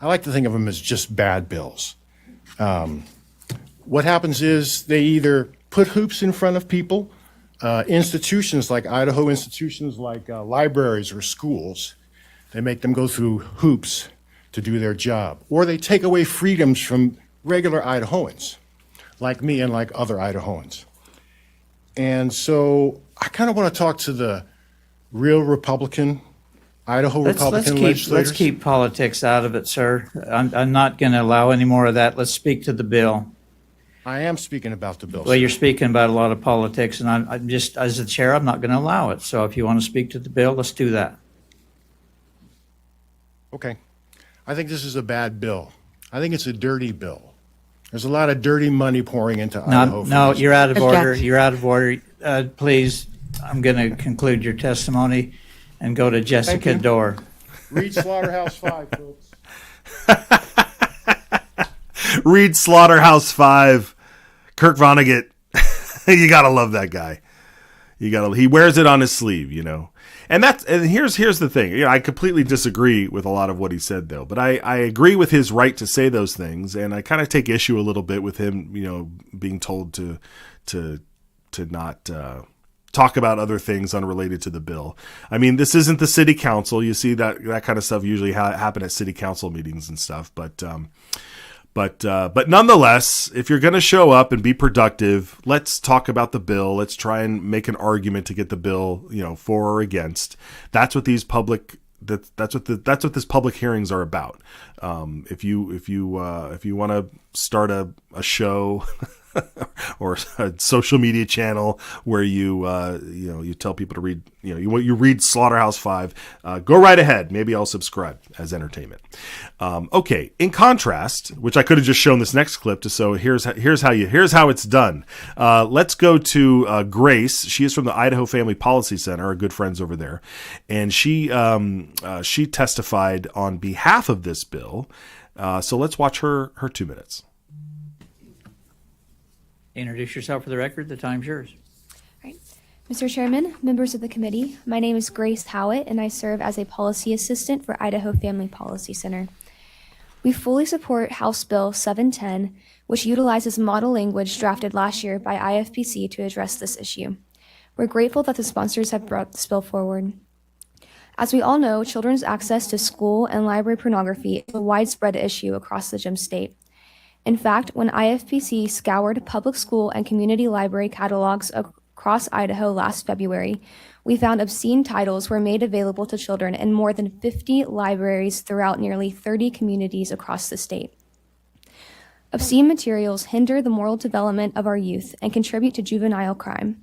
I like to think of them as just bad bills. What happens is they either put hoops in front of people, institutions like Idaho institutions like libraries or schools, they make them go through hoops to do their job. Or they take away freedoms from regular Idahoans, like me and like other Idahoans. And so I kind of want to talk to the real Republican, Idaho Republican legislators. Let's keep politics out of it, sir. I'm not going to allow any more of that. Let's speak to the bill. I am speaking about the bill. Well, you're speaking about a lot of politics, and I'm just, as the chair, I'm not going to allow it. So if you want to speak to the bill, let's do that. Okay. I think this is a bad bill. I think it's a dirty bill. There's a lot of dirty money pouring into Idaho. No, you're out of order. You're out of order. Please, I'm going to conclude your testimony and go to Jessica Dorr. Read Slaughterhouse 5, folks. Read Slaughterhouse 5. Kirk Vonnegut. You gotta love that guy. He wears it on his sleeve, you know. And here's the thing. You know, I completely disagree with a lot of what he said, though. But I agree with his right to say those things, and I kind of take issue a little bit with him, you know, being told to not talk about other things unrelated to the bill. I mean, this isn't the city council. You see that kind of stuff usually happen at city council meetings and stuff. But nonetheless, if you're going to show up and be productive, let's talk about the bill. Let's try and make an argument to get the bill, you know, for or against. That's what these that's what this public hearings are about. If you want to start a show or a social media channel where you tell people to read, you read Slaughterhouse 5, go right ahead. Maybe I'll subscribe as entertainment. Okay. In contrast, which I could have just shown this next clip here's how it's done. Let's go to Grace. She is from the Idaho Family Policy Center, our good friends over there. And she testified on behalf of this bill. So let's watch her 2 minutes. Introduce yourself for the record. The time's yours. Right. Mr. Chairman, members of the committee, my name is Grace Howitt, and I serve as a policy assistant for Idaho Family Policy Center. We fully support House Bill 710, which utilizes model language drafted last year by IFPC to address this issue. We're grateful that the sponsors have brought this bill forward. As we all know, children's access to school and library pornography is a widespread issue across the Gem State. In fact, when IFPC scoured public school and community library catalogs across Idaho last February, we found obscene titles were made available to children in more than 50 libraries throughout nearly 30 communities across the state. Obscene materials hinder the moral development of our youth and contribute to juvenile crime.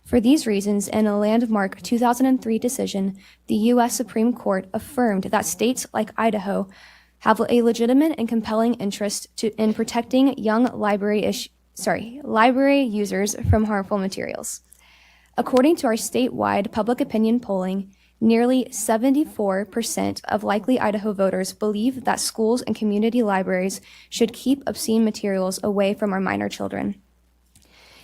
For these reasons, in a landmark 2003 decision, the U.S. Supreme Court affirmed that states like Idaho have a legitimate and compelling interest in protecting young library users from harmful materials. According to our statewide public opinion polling, nearly 74% of likely Idaho voters believe that schools and community libraries should keep obscene materials away from our minor children.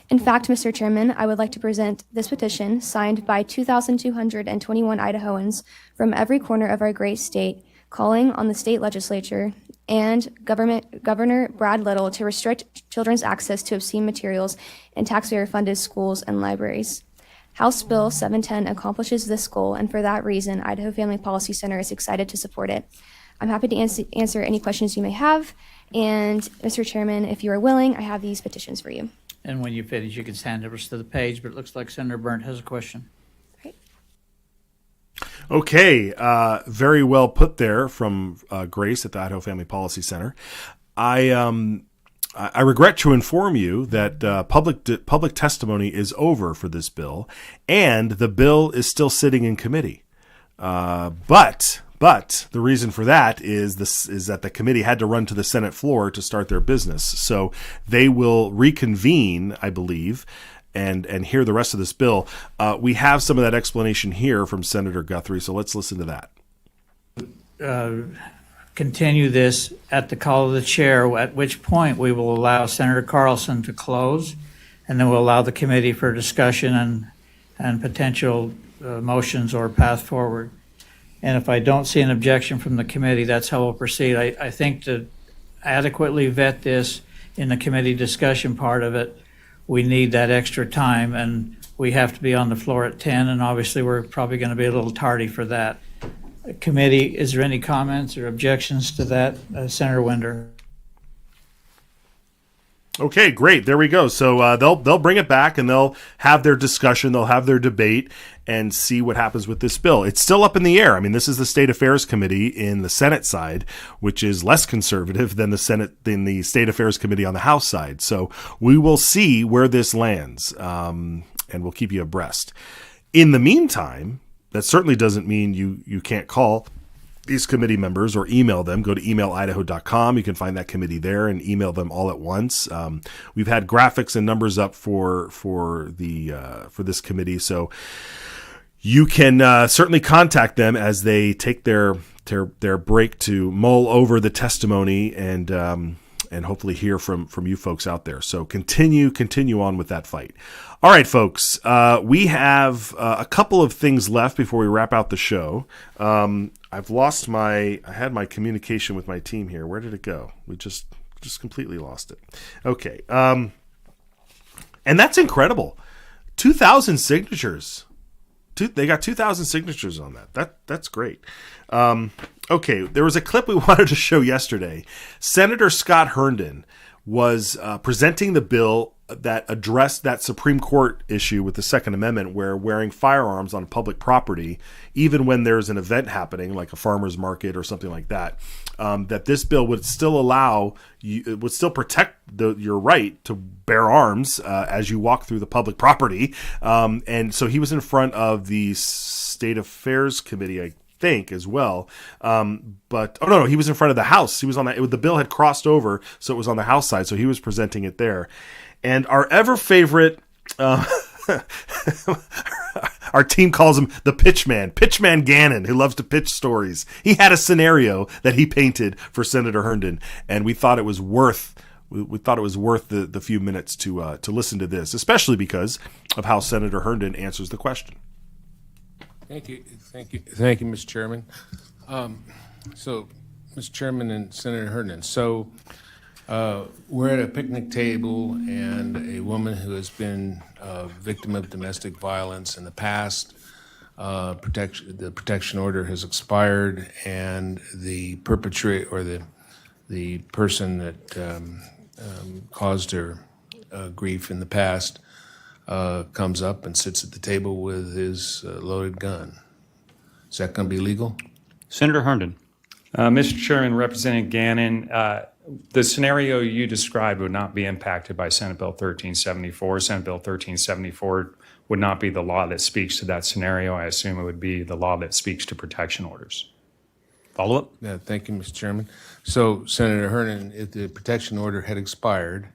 In fact, Mr. Chairman, I would like to present this petition signed by 2,221 Idahoans from every corner of our great state, calling on the state legislature and Governor Brad Little to restrict children's access to obscene materials in taxpayer-funded schools and libraries. House Bill 710 accomplishes this goal, and for that reason, Idaho Family Policy Center is excited to support it. I'm happy to answer any questions you may have, and Mr. Chairman, if you are willing, I have these petitions for you. And when you finish, you can hand over to the page, but it looks like Senator Burnt has a question. Okay, very well put there from Grace at the Idaho Family Policy Center. I regret to inform you that public testimony is over for this bill, and the bill is still sitting in committee. But But the reason for that is that the committee had to run to the Senate floor to start their business. So they will reconvene, I believe, and hear the rest of this bill. We have some of that explanation here from Senator Guthrie, so let's listen to that. Continue this at the call of the chair, at which point we will allow Senator Carlson to close, and then we'll allow the committee for discussion and potential motions or path forward. And if I don't see an objection from the committee, that's how we'll proceed. I think to adequately vet this in the committee discussion part of it, we need that extra time, and we have to be on the floor at 10, and obviously we're probably going to be a little tardy for that. Committee, is there any comments or objections to that? Senator Winder. Okay, great. There we go. So they'll bring it back and they'll have their discussion. They'll have their debate and see what happens with this bill. It's still up in the air. I mean, this is the State Affairs Committee in the Senate side, which is less conservative than the State Affairs Committee on the House side. So we will see where this lands, and we'll keep you abreast. In the meantime, that certainly doesn't mean you can't call these committee members or email them. Go to emailidaho.com. You can find that committee there and email them all at once. We've had graphics and numbers up for this committee, so you can certainly contact them as they take their break to mull over the testimony and hopefully hear from you folks out there. So continue on with that fight. All right, folks, we have a couple of things left before we wrap out the show. I had my communication with my team here. Where did it go? We just completely lost it. Okay. And that's incredible. 2,000 signatures. They got 2,000 signatures on that. That's great. Okay, there was a clip we wanted to show yesterday. Senator Scott Herndon was presenting the bill that addressed that Supreme Court issue with the Second Amendment, where wearing firearms on public property, even when there's an event happening, like a farmer's market or something like that, that this bill would still would still protect your right to bear arms as you walk through the public property. And so he was in front of the State Affairs Committee, I think, as well. But no, he was in front of the House. He was on that. The bill had crossed over, so it was on the House side. So he was presenting it there. And our ever favorite, our team calls him the Pitchman Gannon, who loves to pitch stories. He had a scenario that he painted for Senator Herndon, and we thought it was worth the few minutes to listen to this, especially because of how Senator Herndon answers the question. Thank you, Mr. Chairman. So, Mr. Chairman and Senator Herndon, we're at a picnic table, and a woman who has been a victim of domestic violence in the past, the protection order has expired, and the perpetrator or the person that caused her grief in the past comes up and sits at the table with his loaded gun. Is that going to be legal? Senator Herndon. Mr. Chairman, Representative Gannon, the scenario you described would not be impacted by Senate Bill 1374. Senate Bill 1374 would not be the law that speaks to that scenario. I assume it would be the law that speaks to protection orders. Follow up? Yeah, thank you, Mr. Chairman. So, Senator Herndon, if the protection order had expired,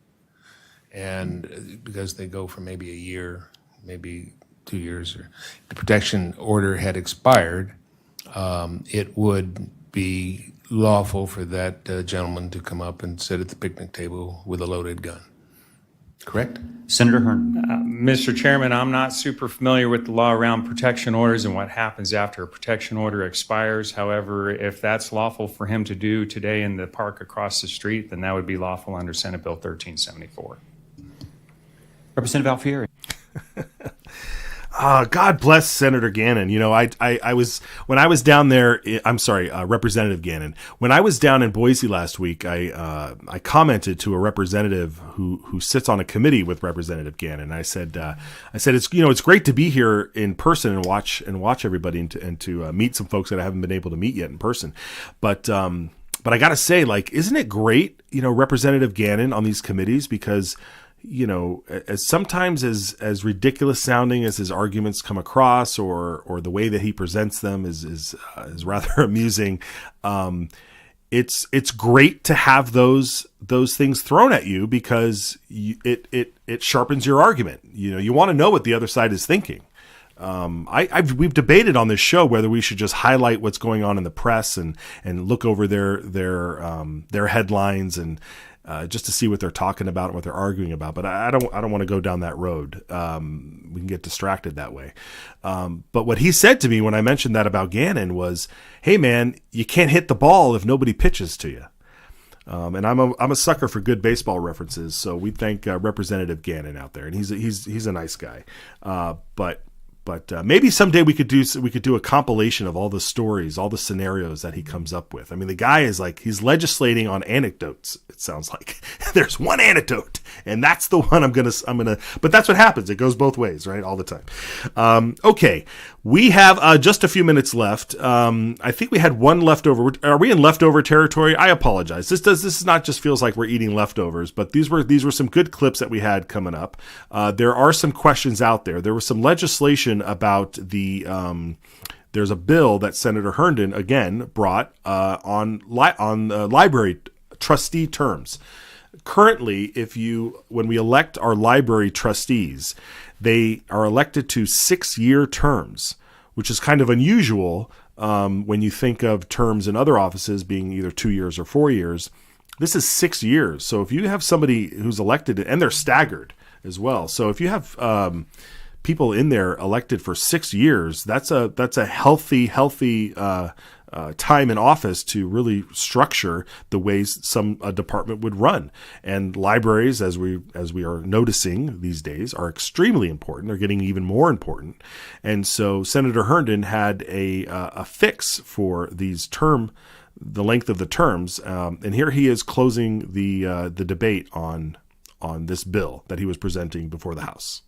and because they go for maybe a year, maybe 2 years, or the protection order had expired, it would be lawful for that gentleman to come up and sit at the picnic table with a loaded gun. Correct? Senator Herndon. Mr. Chairman, I'm not super familiar with the law around protection orders and what happens after a protection order expires. However, if that's lawful for him to do today in the park across the street, then that would be lawful under Senate Bill 1374. Representative Alfieri. God bless Senator Gannon. You know, I was when I was down there. I'm sorry, Representative Gannon. When I was down in Boise last week, I commented to a representative who sits on a committee with Representative Gannon. I said it's great to be here in person and watch everybody and to meet some folks that I haven't been able to meet yet in person. But I got to say, isn't it great, Representative Gannon on these committees, because as sometimes as ridiculous sounding as his arguments come across, or the way that he presents them is rather amusing. It's great to have those things thrown at you, because it sharpens your argument. You want to know what the other side is thinking. We've debated on this show whether we should just highlight what's going on in the press and look over their headlines and just to see what they're talking about and what they're arguing about. But I don't want to go down that road. We can get distracted that way. But what he said to me when I mentioned that about Gannon was, "Hey man, you can't hit the ball if nobody pitches to you." And I'm a sucker for good baseball references, so we thank Representative Gannon out there, and he's a nice guy. But maybe someday we could do a compilation of all the stories, all the scenarios that he comes up with. I mean, the guy is he's legislating on anecdotes. It sounds like there's one anecdote, and that's the one I'm gonna. But that's what happens. It goes both ways, right? All the time. Okay, we have just a few minutes left. I think we had one leftover. Are we in leftover territory? I apologize. This is not just feels like we're eating leftovers, but these were some good clips that we had coming up. There are some questions out there. There was some legislation about there's a bill that Senator Herndon again brought on library trustee terms. Currently, when we elect our library trustees, they are elected to 6-year terms, which is kind of unusual when you think of terms in other offices being either 2 years or 4 years. This is 6 years. So if you have somebody who's elected, and they're staggered as well. So if you have people in there elected for 6 years, that's a healthy time in office to really structure the ways a department would run. And libraries, as we are noticing these days, are extremely important. They're getting even more important. And so Senator Herndon had a fix for the length of the terms. And here he is closing the debate on this bill that he was presenting before the House.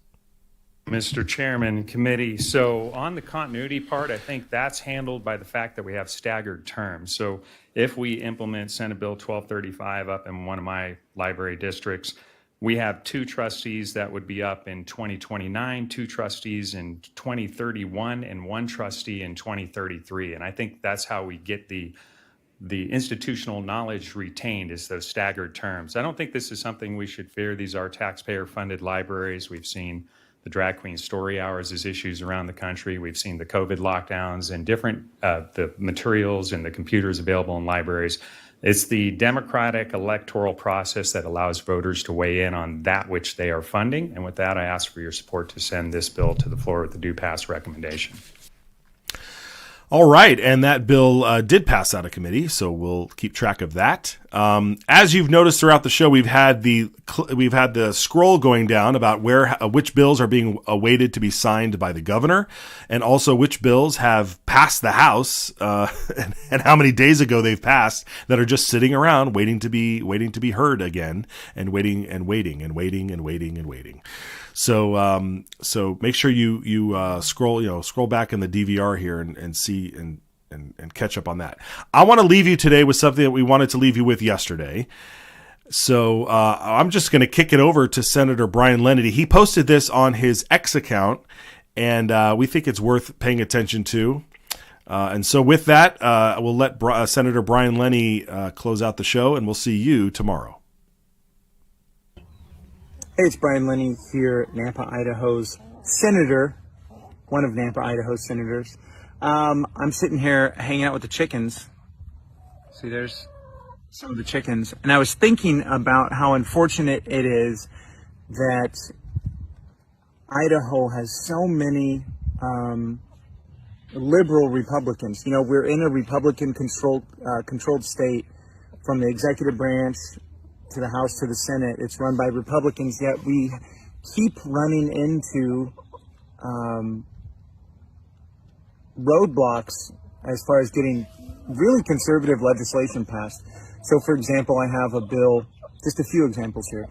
Mr. Chairman, committee, so on the continuity part, I think that's handled by the fact that we have staggered terms. So if we implement Senate Bill 1235 up in one of my library districts, we have 2 trustees that would be up in 2029, 2 trustees in 2031, and 1 trustee in 2033. And I think that's how we get the institutional knowledge retained, is those staggered terms. I don't think this is something we should fear. These are taxpayer-funded libraries. We've seen the drag queen story hours as issues around the country. We've seen the COVID lockdowns and the materials and the computers available in libraries. It's the democratic electoral process that allows voters to weigh in on that which they are funding. And with that, I ask for your support to send this bill to the floor with the do pass recommendation. All right, and that bill did pass out of committee, so we'll keep track of that. As you've noticed throughout the show, we've had the scroll going down about which bills are being awaited to be signed by the governor, and also which bills have passed the House, and how many days ago they've passed, that are just sitting around waiting to be heard again, and waiting. So make sure you scroll back in the DVR here and see and catch up on that. I want to leave you today with something that we wanted to leave you with yesterday. So I'm just going to kick it over to Senator Brian Lenity. He posted this on his X account, and we think it's worth paying attention to. And so with that, we'll let Senator Brian Lenny close out the show, and we'll see you tomorrow. Hey, it's Brian Lenny here, Nampa, Idaho's senator, one of Nampa, Idaho's senators. I'm sitting here hanging out with the chickens. See, there's some of the chickens. And I was thinking about how unfortunate it is that Idaho has so many liberal Republicans. You know, we're in a Republican-controlled state, from the executive branch to the House to the Senate. It's run by Republicans, yet we keep running into roadblocks as far as getting really conservative legislation passed. So, for example, I have a bill, just a few examples here,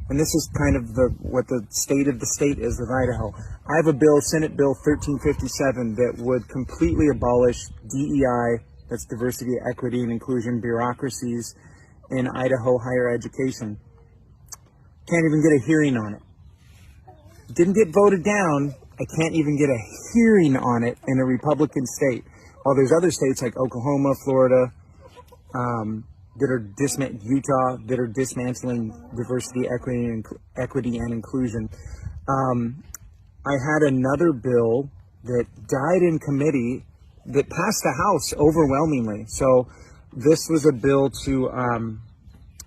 and this is kind of what the state of the state is with Idaho. I have a bill, Senate Bill 1357, that would completely abolish DEI, that's diversity, equity, and inclusion bureaucracies, in Idaho higher education. can't even get a hearing on it. Didn't get voted down. I can't even get a hearing on it in a Republican state. While there's other states like Oklahoma, Florida, that are Utah, that are dismantling diversity, equity, and inclusion. I had another bill that died in committee that passed the House overwhelmingly. So this was a bill to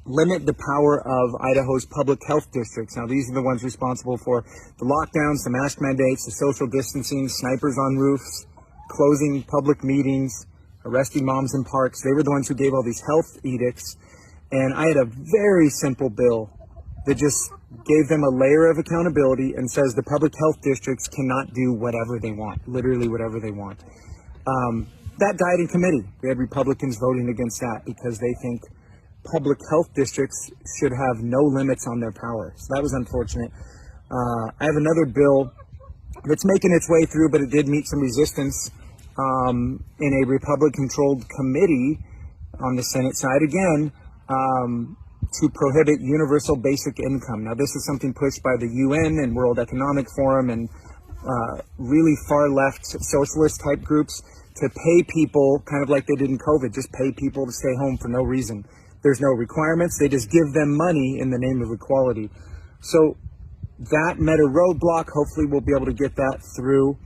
limit the power of Idaho's public health districts. Now, these are the ones responsible for the lockdowns, the mask mandates, the social distancing, snipers on roofs, closing public meetings, arresting moms in parks. They were the ones who gave all these health edicts. And I had a very simple bill that just gave them a layer of accountability and says the public health districts cannot do whatever they want, literally whatever they want. That died in committee. We had Republicans voting against that because they think public health districts should have no limits on their power. So that was unfortunate. I have another bill that's making its way through, but it did meet some resistance in a Republican-controlled committee on the Senate side again to prohibit universal basic income. Now, this is something pushed by the UN and World Economic Forum and really far-left socialist-type groups to pay people, kind of like they did in COVID, just pay people to stay home for no reason. There's no requirements. They just give them money in the name of equality. So that met a roadblock. Hopefully we'll be able to get that through.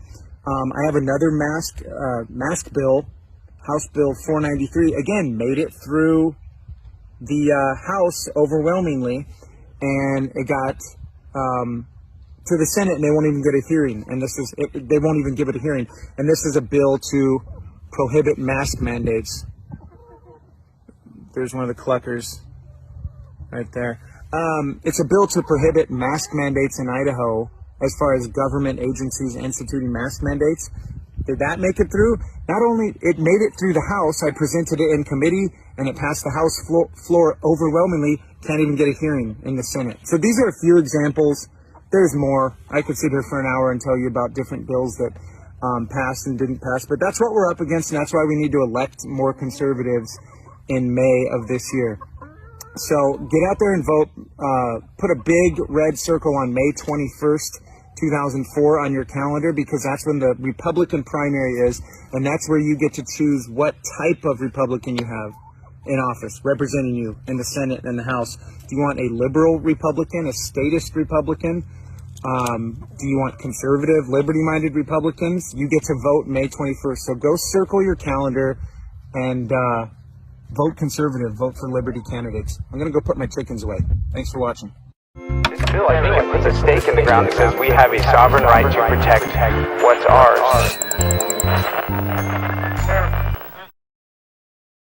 I have another mask bill, House Bill 493. Again, made it through the House overwhelmingly, and it got to the Senate, and they won't even get a hearing. And they won't even give it a hearing. And this is a bill to prohibit mask mandates. There's one of the cluckers right there. It's a bill to prohibit mask mandates in Idaho as far as government agencies instituting mask mandates. Did that make it through? Not only it made it through the House, I presented it in committee and it passed the House floor overwhelmingly, can't even get a hearing in the Senate. So these are a few examples. There's more. I could sit here for an hour and tell you about different bills that passed and didn't pass, but that's what we're up against, and that's why we need to elect more conservatives in May of this year. So get out there and vote. Put a big red circle on May 21st, 2004 on your calendar, because that's when the Republican primary is, and that's where you get to choose what type of Republican you have in office, representing you in the Senate and the House. Do you want a liberal Republican, a statist Republican? Do you want conservative, liberty-minded Republicans? You get to vote May 21st. So go circle your calendar and vote conservative, vote for liberty candidates. I'm going to go put my chickens away. Thanks for watching. This bill, I think, it puts a stake in the ground that says we have a sovereign right to protect what's ours.